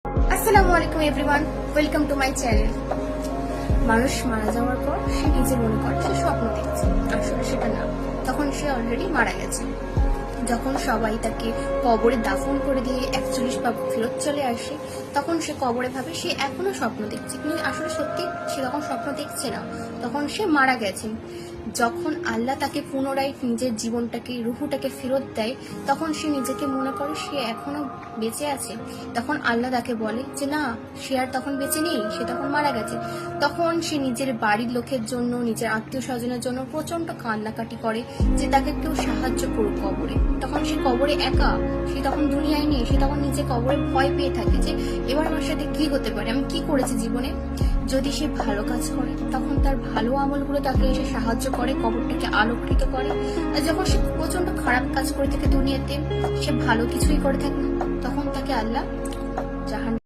আসসালামু আলাইকুম everyone, welcome to my channel. মানুষ মারা যাওয়ার পর সে নিজে মনে করে সে স্বপ্ন দেখছে, আসলে সেটা না, তখন সে অলরেডি মারা গেছে। যখন সবাই তাকে কবরে দাফন করে দিয়ে 41 পা ফেরত চলে আসে, তখন সে কবরে ভাবে সে এখনো স্বপ্ন দেখছে, কিন্তু আসলে সত্যি সে তখন স্বপ্ন দেখছে না, তখন সে মারা গেছে। যখন আল্লাহ তাকে পুনরায় নিজের জীবনটাকে, রুহুটাকে ফেরত দেয়, তখন সে নিজেকে মনে করে সে এখনো বেঁচে আছে। তখন আল্লাহ তাকে বলে যে না, সে আর তখন বেঁচে নেই, সে তখন মারা গেছে। তখন সে নিজের বাড়ির লোকের জন্য, নিজের আত্মীয় স্বজনের জন্য প্রচন্ড কান্নাকাটি করে যে তাকে কেউ সাহায্য করুক কবরে। তখন সে কবরে একা, সে তখন দুনিয়ায় নেই, সে তখন নিজে কবরে ভয় পেয়ে থাকে যে এবার আমার সাথে কি হতে পারে, আমি কি করেছি জীবনে। যদি সে ভালো কাজ করে, তখন তার ভালো আমলগুলো তাকে এসে সাহায্য করে, কবরটাকে আলোকিত করে। আর যখন সে প্রচন্ড খারাপ কাজ করে থাকে দুনিয়াতে, সে ভালো কিছুই করে থাকে না, তখন তাকে আল্লাহ জাহান্নামে